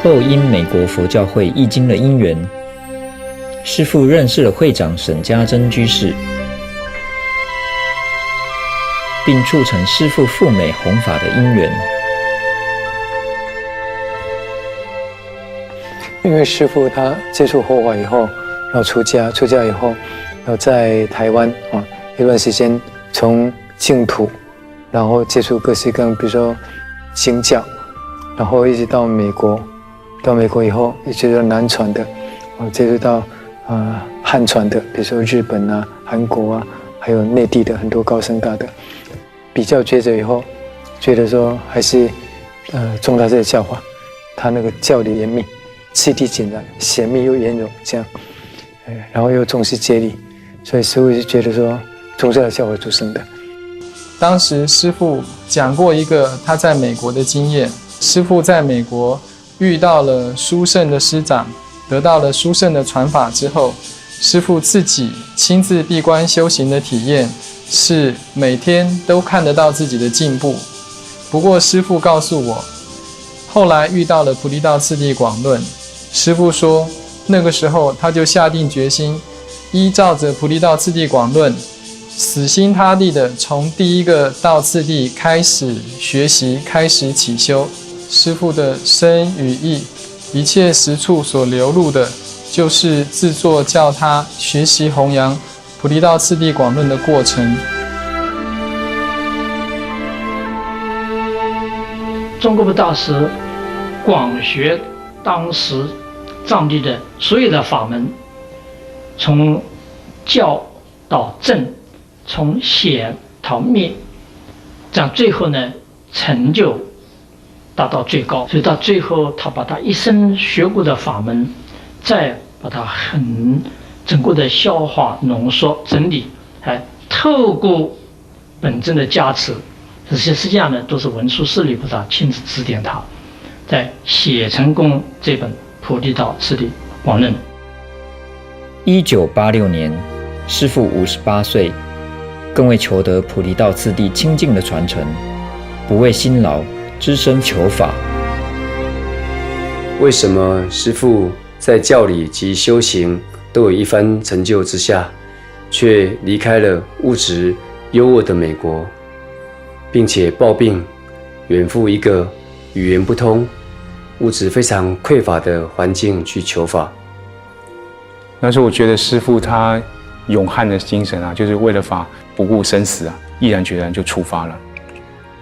后因美国佛教会译经的因缘，师父认识了会长沈家珍居士，并促成师父赴美弘法的因缘。因为师父他接触佛法以后，然后出家以后，然后在台湾一段时间从净土，然后接触各式各样，比如说经教，然后一直到美国，到美国以后也接触到南传的，接触到汉传的，比如说日本啊、韩国啊，还有内地的很多高僧大德，比较觉着以后，觉得说还是宗大师的教法，他那个教理严密，次第简单，显密又圆融，这样，然后又重视戒律，所以师父就觉得说宗大的教法出生的。当时师父讲过一个他在美国的经验，师父在美国遇到了殊胜的师长，得到了殊胜的传法之后，师父自己亲自闭关修行的体验是每天都看得到自己的进步。不过师父告诉我，后来遇到了菩提道次第广论，师父说那个时候他就下定决心，依照着菩提道次第广论，死心塌地的从第一个道次第开始学习，开始起修。师父的身与意，一切实处所流露的，就是自作教他学习弘扬菩提道次第广论的过程。中国的大师广学当时藏地的所有的法门，从教到正，从显到密，这样最后呢成就达到最高。所以到最后他把他一生学过的法门，再把它很整个的消化浓缩整理，还透过本尊的加持，这些实际上呢都是文殊师利菩萨亲自指点他，在写成功这本菩提道次第广论。1986年，师父58岁，更为求得菩提道次第清净的传承，不畏辛劳，只身求法。为什么师父在教理及修行都有一番成就之下，却离开了物质优渥的美国，并且抱病远赴一个语言不通、物质非常匮乏的环境去求法？那时候我觉得师父他勇悍的精神啊，就是为了法不顾生死啊，毅然决然就出发了。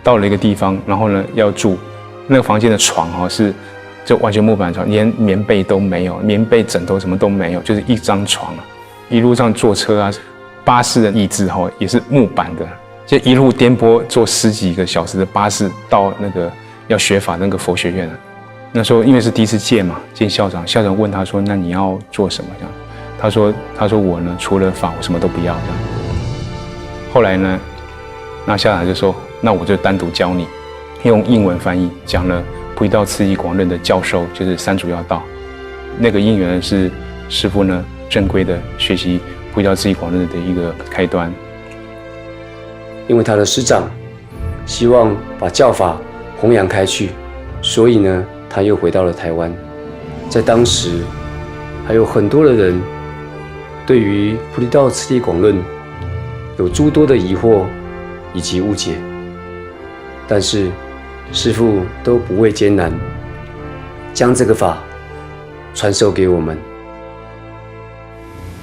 到了一个地方，然后呢要住那个房间的床是就完全木板床，连棉被都没有，棉被枕头什么都没有，就是一张床啊。一路上坐车啊，巴士的椅子也是木板的，就一路颠簸坐10几个小时的巴士到那个要学法那个佛学院。那时候因为是第一次见嘛，见校长，校长问他说：“那你要做什么？”这样，他说我呢除了法我什么都不要这样。后来呢，那校长就说：“那我就单独教你，用英文翻译讲了菩提道次第广论的教授，就是三主要道。那个因缘是师父呢正规的学习菩提道次第广论的一个开端。因为他的师长希望把教法弘扬开去，所以呢他又回到了台湾。在当时还有很多的人对于菩提道次第广论有诸多的疑惑以及误解，但是师父都不畏艰难，将这个法传授给我们。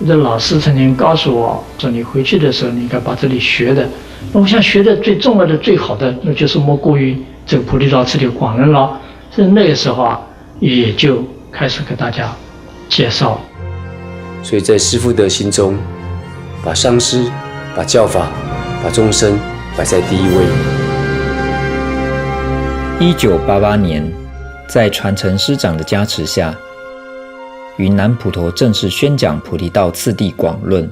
我的老师曾经告诉我说，你回去的时候你应该把这里学的，那我想学的最重要的最好的，那就是莫过于这个菩提道次第广论了。所以那个时候也就开始给大家介绍。所以在师父的心中，把上师、把教法、把众生摆在第一位。1988年，在传承师长的加持下，于南普陀正式宣讲菩提道次第广论，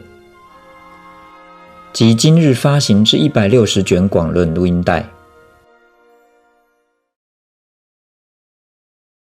及今日发行至160卷广论录音带。